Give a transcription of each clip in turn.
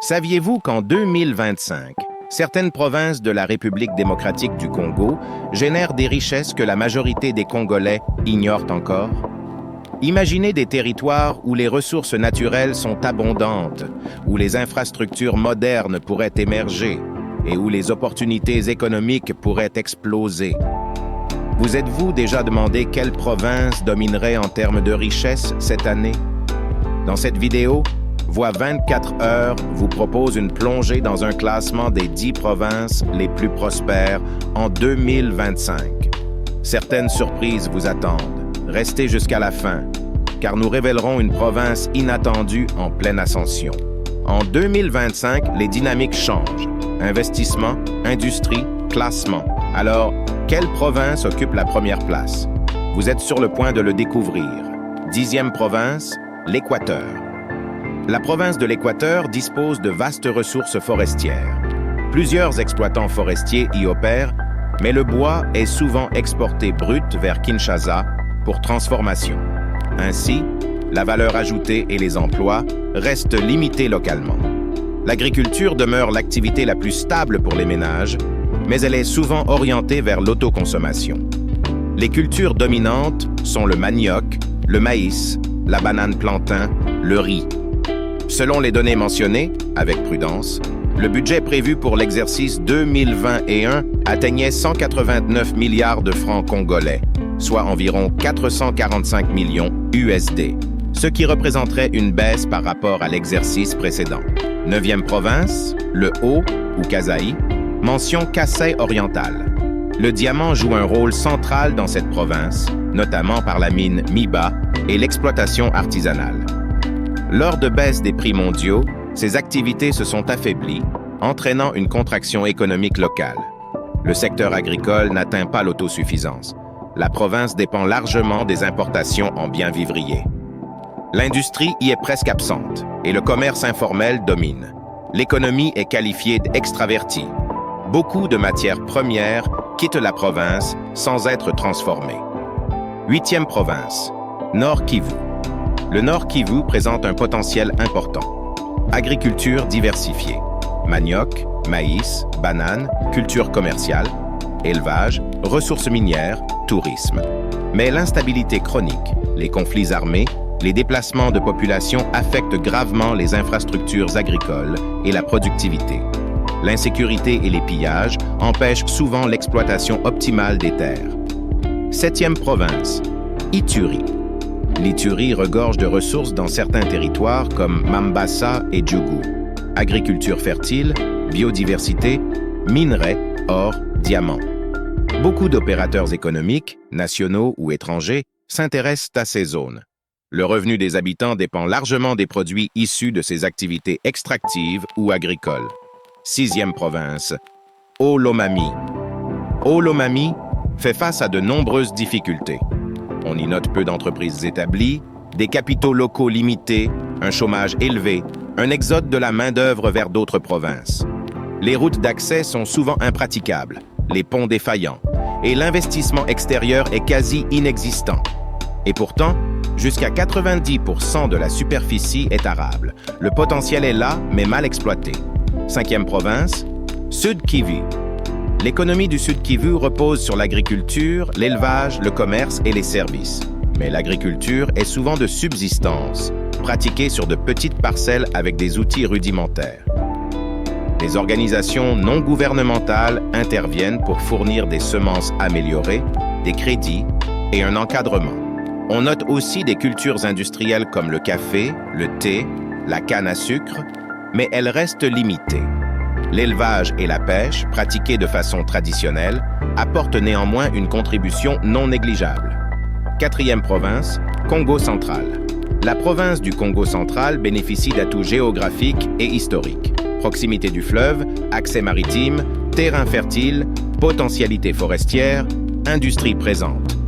Saviez-vous qu'en 2025, certaines provinces de la République démocratique du Congo génèrent des richesses que la majorité des Congolais ignorent encore? Imaginez des territoires où les ressources naturelles sont abondantes, où les infrastructures modernes pourraient émerger et où les opportunités économiques pourraient exploser. Vous êtes-vous déjà demandé quelle province dominerait en termes de richesse cette année? Dans cette vidéo, Voix 24 heures vous propose une plongée dans un classement des 10 provinces les plus prospères en 2025. Certaines surprises vous attendent. Restez jusqu'à la fin, car nous révélerons une province inattendue en pleine ascension. En 2025, les dynamiques changent. Investissement, industrie, classement. Alors, quelle province occupe la première place? Vous êtes sur le point de le découvrir. 10e province, l'Équateur. La province de l'Équateur dispose de vastes ressources forestières. Plusieurs exploitants forestiers y opèrent, mais le bois est souvent exporté brut vers Kinshasa pour transformation. Ainsi, la valeur ajoutée et les emplois restent limités localement. L'agriculture demeure l'activité la plus stable pour les ménages, mais elle est souvent orientée vers l'autoconsommation. Les cultures dominantes sont le manioc, le maïs, la banane plantain, le riz. Selon les données mentionnées, avec prudence, le budget prévu pour l'exercice 2021 atteignait 189 milliards de francs congolais, soit environ 445 millions USD, ce qui représenterait une baisse par rapport à l'exercice précédent. 9e province, le Haut, ou Kasaï, mention Kasaï oriental. Le diamant joue un rôle central dans cette province, notamment par la mine Miba et l'exploitation artisanale. Lors de baisse des prix mondiaux, ces activités se sont affaiblies, entraînant une contraction économique locale. Le secteur agricole n'atteint pas l'autosuffisance. La province dépend largement des importations en biens vivriers. L'industrie y est presque absente et le commerce informel domine. L'économie est qualifiée d'extravertie. Beaucoup de matières premières quittent la province sans être transformées. 8e province, Nord Kivu. Le Nord Kivu présente un potentiel important. Agriculture diversifiée. Manioc, maïs, bananes, culture commerciale, élevage, ressources minières, tourisme. Mais l'instabilité chronique, les conflits armés, les déplacements de population affectent gravement les infrastructures agricoles et la productivité. L'insécurité et les pillages empêchent souvent l'exploitation optimale des terres. 7e province, Ituri. L'Ituri regorge de ressources dans certains territoires comme Mambasa et Djougou. Agriculture fertile, biodiversité, minerais, or, diamants. Beaucoup d'opérateurs économiques, nationaux ou étrangers, s'intéressent à ces zones. Le revenu des habitants dépend largement des produits issus de ces activités extractives ou agricoles. 6e province, Haut-Lomami. Haut-Lomami fait face à de nombreuses difficultés. On y note peu d'entreprises établies, des capitaux locaux limités, un chômage élevé, un exode de la main-d'œuvre vers d'autres provinces. Les routes d'accès sont souvent impraticables, les ponts défaillants, et l'investissement extérieur est quasi inexistant. Et pourtant, jusqu'à 90% de la superficie est arable. Le potentiel est là, mais mal exploité. 5e province, Sud Kivu. L'économie du Sud Kivu repose sur l'agriculture, l'élevage, le commerce et les services. Mais l'agriculture est souvent de subsistance, pratiquée sur de petites parcelles avec des outils rudimentaires. Les organisations non gouvernementales interviennent pour fournir des semences améliorées, des crédits et un encadrement. On note aussi des cultures industrielles comme le café, le thé, la canne à sucre, mais elles restent limitées. L'élevage et la pêche, pratiqués de façon traditionnelle, apportent néanmoins une contribution non négligeable. 4e province, Congo central. La province du Congo central bénéficie d'atouts géographiques et historiques. Proximité du fleuve, accès maritime, terrain fertile, potentialité forestière, industrie présente.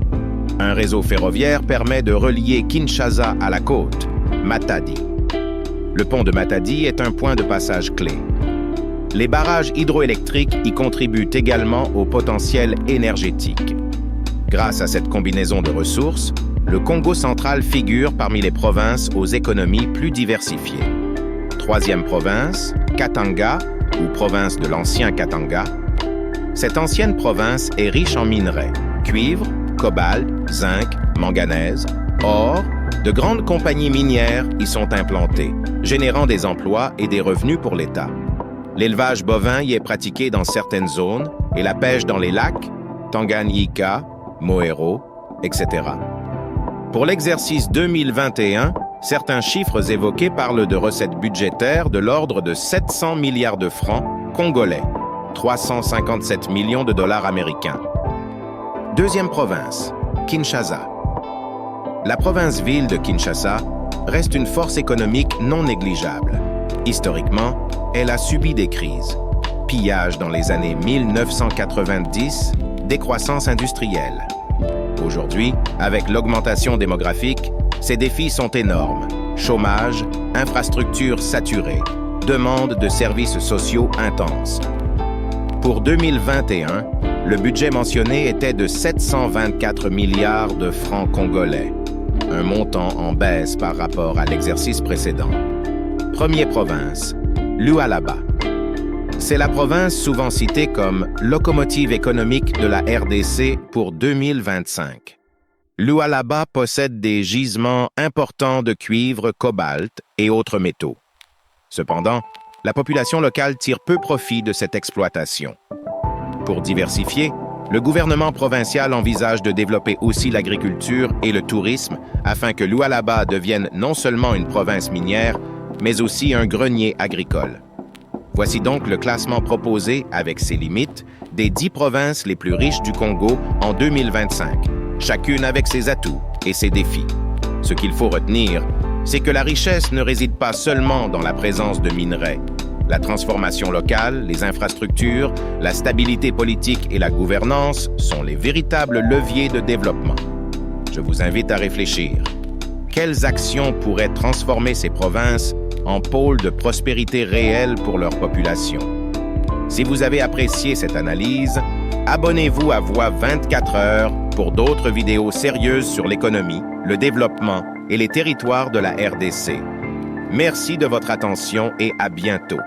Un réseau ferroviaire permet de relier Kinshasa à la côte, Matadi. Le pont de Matadi est un point de passage clé. Les barrages hydroélectriques y contribuent également au potentiel énergétique. Grâce à cette combinaison de ressources, le Congo central figure parmi les provinces aux économies plus diversifiées. Troisième province, Katanga, ou province de l'ancien Katanga. Cette ancienne province est riche en minerais, cuivre, cobalt, zinc, manganèse, or. De grandes compagnies minières y sont implantées, générant des emplois et des revenus pour l'État. L'élevage bovin y est pratiqué dans certaines zones et la pêche dans les lacs, Tanganyika, Moero, etc. Pour l'exercice 2021, certains chiffres évoqués parlent de recettes budgétaires de l'ordre de 700 milliards de francs congolais, 357 millions de dollars américains. Deuxième province, Kinshasa. La province-ville de Kinshasa reste une force économique non négligeable. Historiquement, elle a subi des crises. Pillage dans les années 1990, décroissance industrielle. Aujourd'hui, avec l'augmentation démographique, ces défis sont énormes. Chômage, infrastructures saturées, demande de services sociaux intenses. Pour 2021, le budget mentionné était de 724 milliards de francs congolais, un montant en baisse par rapport à l'exercice précédent. Première province, Lualaba. C'est la province souvent citée comme locomotive économique de la RDC pour 2025. Lualaba possède des gisements importants de cuivre, cobalt et autres métaux. Cependant, la population locale tire peu profit de cette exploitation. Pour diversifier, le gouvernement provincial envisage de développer aussi l'agriculture et le tourisme afin que Lualaba devienne non seulement une province minière, mais aussi un grenier agricole. Voici donc le classement proposé, avec ses limites, des 10 provinces les plus riches du Congo en 2025, chacune avec ses atouts et ses défis. Ce qu'il faut retenir, c'est que la richesse ne réside pas seulement dans la présence de minerais. La transformation locale, les infrastructures, la stabilité politique et la gouvernance sont les véritables leviers de développement. Je vous invite à réfléchir. Quelles actions pourraient transformer ces provinces en pôles de prospérité réelle pour leur population? Si vous avez apprécié cette analyse, abonnez-vous à Voix 24 heures pour d'autres vidéos sérieuses sur l'économie, le développement et les territoires de la RDC. Merci de votre attention et à bientôt.